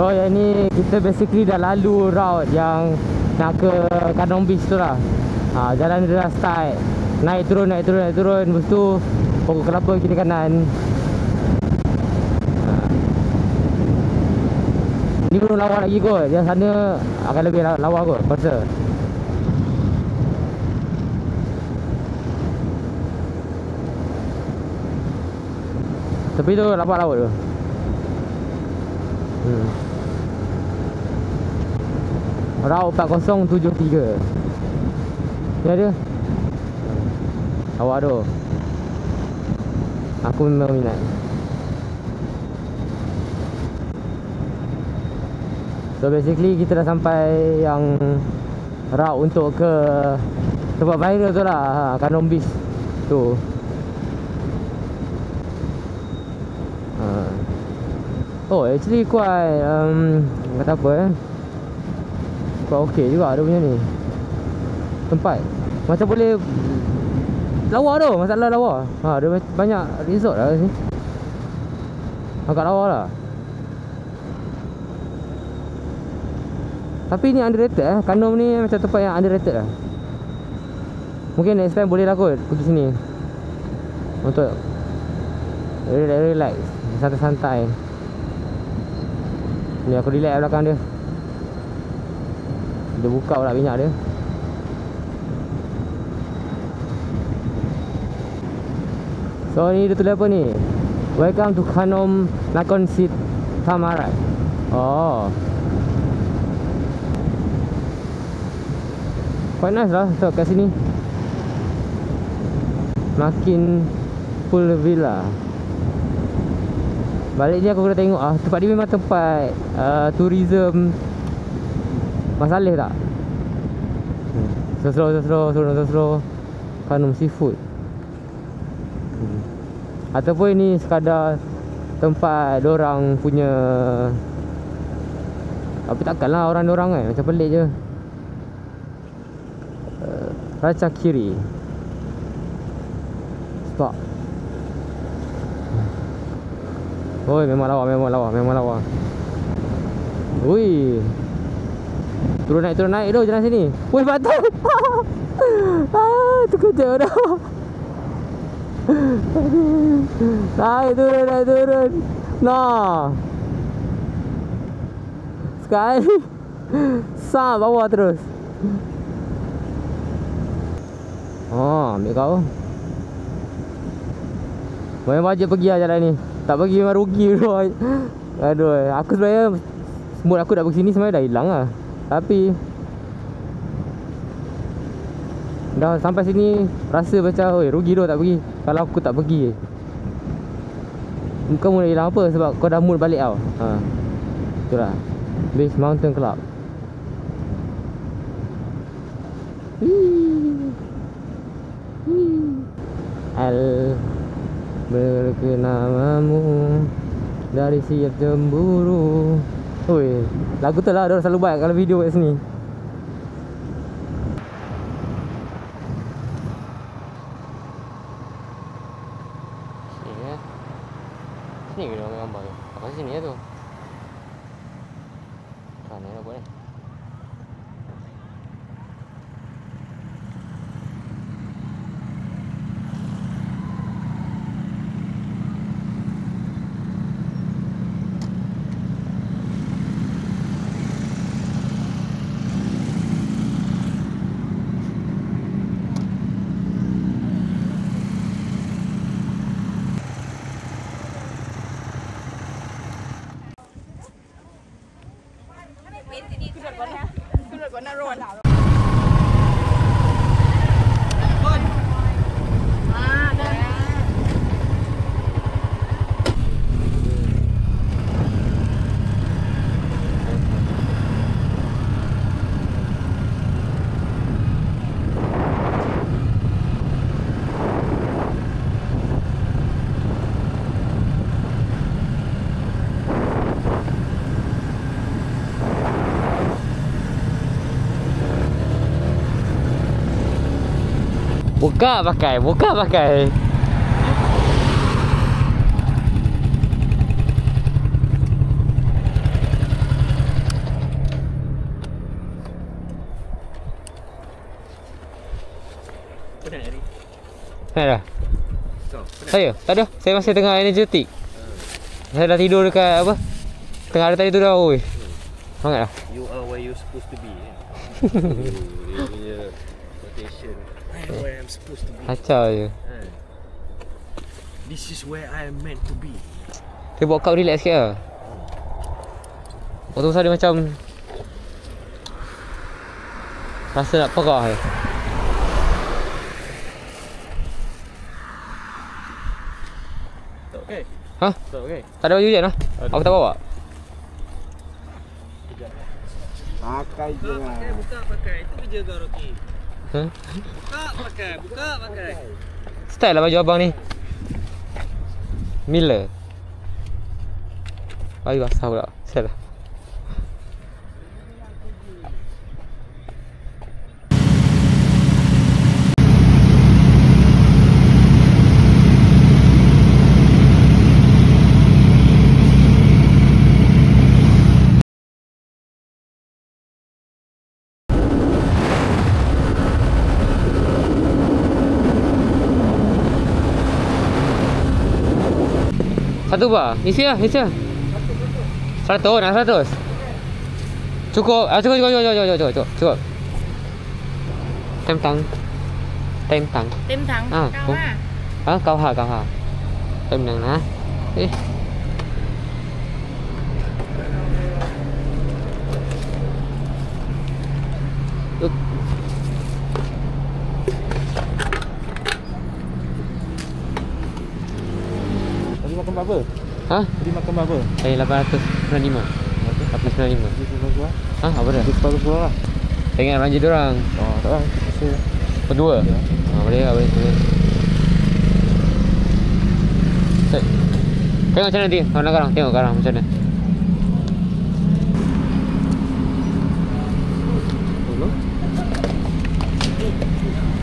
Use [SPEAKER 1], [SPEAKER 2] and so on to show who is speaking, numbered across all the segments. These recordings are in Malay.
[SPEAKER 1] So yang ni kita basically dah lalu route yang nak ke Kandong Beach tu lah. Jalan dia dah start naik turun. Lepas tu pokok kelapa kiri kanan. Ni belum lawa lagi kot. Yang sana akan lebih lawa kot rasa. Tepi tu lapak laut tu. Route 4073. Ni ada awak tu. Aku memang minat. So basically kita dah sampai yang route untuk ke tempat viral tu lah, Kandong Beach tu. Oh actually quite kata apa quite okay juga dia punya ni tempat. Macam boleh lawa tu, masalah lawa. Dia banyak resort lah sini. Agak lawa lah. Tapi ni underrated Kandong ni macam tempat yang underrated lah. Mungkin next time boleh lah kot pergi sini untuk relax, santai-santai. Ni aku relax belakang dia. Dia buka pula minyak dia. So ni dia tulis apa ni? Welcome to Kandong Nakhon Si Thammarat. Oh, quite nice lah so, kat sini. Makin full villa. Balik ni aku kena tengok tempat ni memang tempat tourism masalih tak? Slow Kandong seafood. Ataupun ini sekadar tempat dorang punya. Tapi takkanlah orang-orang kan, macam pelik je. Raca Kiri Stop. Oi, memang lawa. Ui. Turun naik tu jalan sini. Woi, batu. Terkejut dah. Naik turun. Nah. Sekali. Sah bawah terus. Ambil kau. Memang wajib pergi lah jalan ni. Tak pergi memang rugi tu. Aduh, aku sebenarnya mood aku nak pergi sini sebenarnya dah hilang lah. Tapi dah sampai sini rasa macam rugi tu tak pergi. Kalau aku tak pergi, kau mula hilang apa? Sebab kau dah mood balik tau. Itulah Beach Mountain Club. Berkenamamu dari siap cemburu. Oi, lagu tu lah dia selalu buat kalau video kat sini. Sini ke dia ambil gambar tu? Apa sini ya tu? Sana nak buat ni. Buka pakai.
[SPEAKER 2] Penat hari.
[SPEAKER 1] Penat dah?
[SPEAKER 2] Kau, penat?
[SPEAKER 1] Saya? Tak ada. Saya masih tengah energetik. Saya dah tidur dekat apa? Tengah hari tadi tu dah. Oi. Semangat lah.
[SPEAKER 2] You are where you supposed to be. Dia punya quotation. I am where I'm supposed to be.
[SPEAKER 1] Kacau je.
[SPEAKER 2] This is where I am meant to be.
[SPEAKER 1] Dia buat kau relax sikit lah. Waktu tu dia macam rasa nak perah je.
[SPEAKER 2] Tak okey?
[SPEAKER 1] Ha?
[SPEAKER 2] Tak okey?
[SPEAKER 1] Tak ada baju hujan lah? Aku tak bawa.
[SPEAKER 3] Pakai je lah.
[SPEAKER 2] Buka pakai. Itu kerja kau Rocky.
[SPEAKER 1] Ha?
[SPEAKER 2] Buka pakai.
[SPEAKER 1] Style lah baju abang ni. Miller. Baju basah pula. Sial lah. Satu bar. Isi lah, isi lah. 100, nak 100. Cukup. Cukup. Tem tang. Ah,
[SPEAKER 4] Cao ha.
[SPEAKER 1] Ah, cao ha. Tem tang nah.
[SPEAKER 3] Tadi makan berapa?
[SPEAKER 1] Ha?
[SPEAKER 3] Tadi makan berapa?
[SPEAKER 1] 895. 895. Ha, apa dah?
[SPEAKER 3] Bagus lah.
[SPEAKER 1] Saya ingat belanja diorang.
[SPEAKER 3] Oh, tak lah. Saya
[SPEAKER 1] Berdua?
[SPEAKER 3] Ya.
[SPEAKER 1] Boleh. Tengok macam mana nanti. Tengok karang macam mana.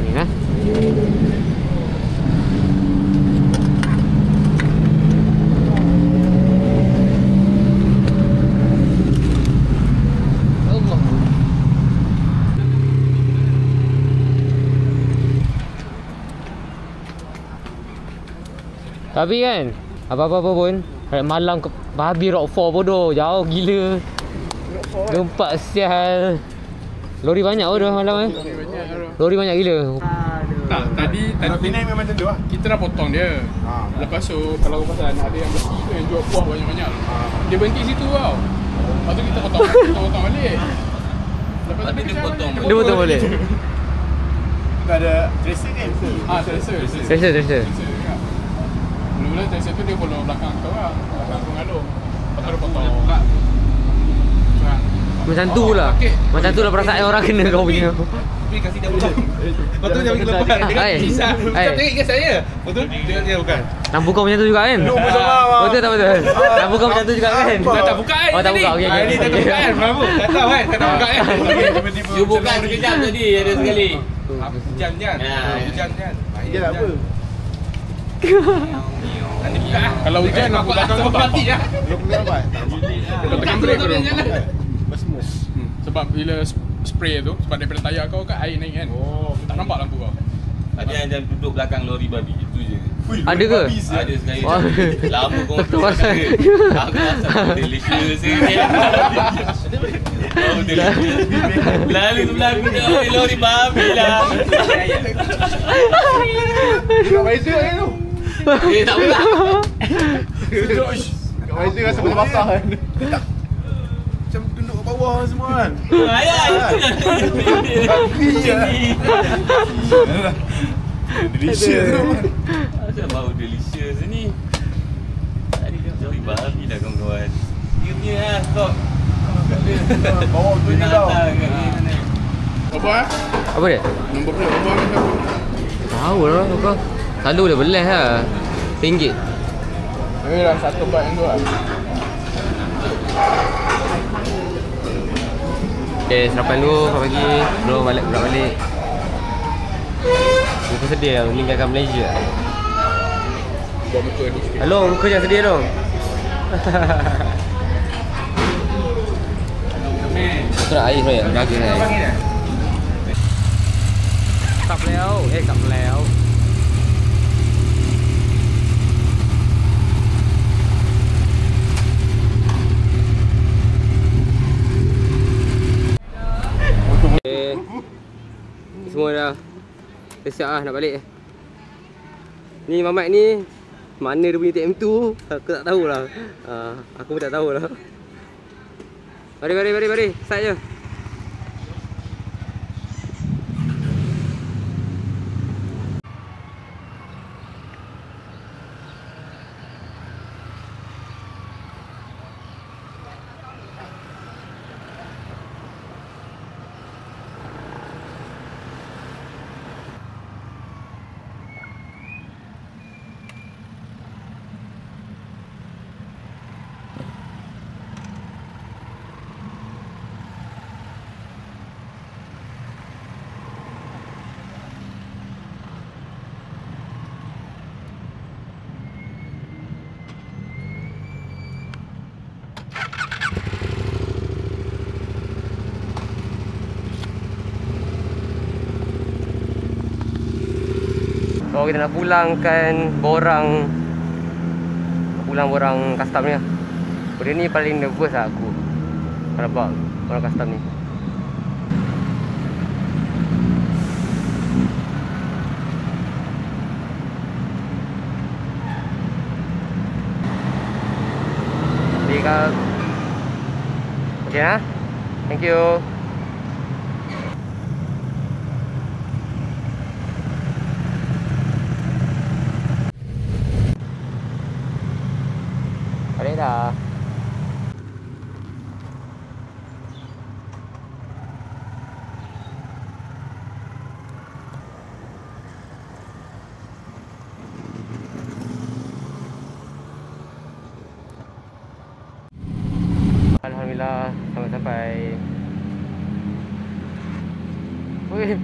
[SPEAKER 1] Ini lah. Tapi kan, apa-apa pun malam ke babi Rockford bodoh, jauh gila. Gempak sial. Lori banyak bodoh malam Lori banyak gila.
[SPEAKER 5] Tak, tadi
[SPEAKER 3] Penang memang macam tu lah.
[SPEAKER 5] kita dah potong dia. Lepas tu kalau pasal ada yang bersih tu yang jual buah banyak-banyak. Dia berhenti situ tau. Lepas tu kita potong balik. Lepas tu dia potong.
[SPEAKER 1] Dia potong balik.
[SPEAKER 3] Tak ada tracer kan?
[SPEAKER 1] Tracer.
[SPEAKER 5] Mula-mula tracer tu dia follow belakang kau lah. Belakang kau ngalung. Lepas tu dia potong.
[SPEAKER 1] Macam tu lah. Macam tu lah perasaan orang kena kau punya.
[SPEAKER 2] Tapi kasih dia buka. Lepas tu dia lepas. Dia kan kisah. Kita tengok ingat saya. Betul? Dia bukan.
[SPEAKER 1] Lampu kau macam tu juga kan? Betul tak betul? Lampu kau macam tu juga kan?
[SPEAKER 5] Tak buka kan?
[SPEAKER 1] Oh tak buka. Okey.
[SPEAKER 2] Ini tak buka kan? Lampu. Tak tahu kan? Tak buka kan?
[SPEAKER 6] You buka sekejap tadi ada sekali.
[SPEAKER 2] Hujan kan? Hujan kan?
[SPEAKER 3] Dia tak apa.
[SPEAKER 2] Nanti buka lah.
[SPEAKER 5] Kalau hujan aku belakang kau tak
[SPEAKER 2] mati lah.
[SPEAKER 3] Dia punya apa?
[SPEAKER 5] Kau tekan brake tu.
[SPEAKER 3] Bersmus.
[SPEAKER 5] Sebab bila spray tu, sebab daripada tayar kau kan air naik kan. Oh, tak nampak lampu kau.
[SPEAKER 6] Tadi yang duduk belakang lori babi itu je.
[SPEAKER 1] Ada ke?
[SPEAKER 6] Ada sekali.
[SPEAKER 1] Oh.
[SPEAKER 6] Lama kau
[SPEAKER 1] Tu pasal.
[SPEAKER 6] aku rasa delicious je. Oh, delicious. Lalu sebelah aku tengok lori babi lah.
[SPEAKER 3] Kat Malaysia kan tu?
[SPEAKER 6] Tak pula.
[SPEAKER 3] Kat Malaysia rasa boleh basah kan? Macam duduk kat bawah semua kan?
[SPEAKER 6] Ayah.
[SPEAKER 3] Delicious tu.
[SPEAKER 6] Asal bau delicious ni. Tadi dia lori babi lah kawan-kawan. Dia punya lah stok.
[SPEAKER 3] Bawah tu je tau.
[SPEAKER 5] Apa
[SPEAKER 1] Apa dia?
[SPEAKER 5] Nombor plate apa ni kau?
[SPEAKER 1] Tahu lah kau. Selalu dia belas lah. RM1.
[SPEAKER 5] Ini dah satu bag yang tu lah.
[SPEAKER 1] Okay, sarapan dulu kau pagi. Belum balik. Muka sedih lah meninggalkan Malaysia.
[SPEAKER 5] Buat muka ni sikit.
[SPEAKER 1] Hello, muka jangan sedih dong. Aku nak air sebenarnya. Daga air. กลับแล้วกลับแล้วsemua dah siap lah nak balik. Ni Mamat ni mana dia punya TM2 aku tak tahulah. Aku pun tak tahulah. Mari start je. So kita nak pulangkan borang custom ni lah. Benda ni paling nervous lah aku nampak borang custom ni. Okay lah. Thank you. Balik dah. Alhamdulillah sampai. Wih.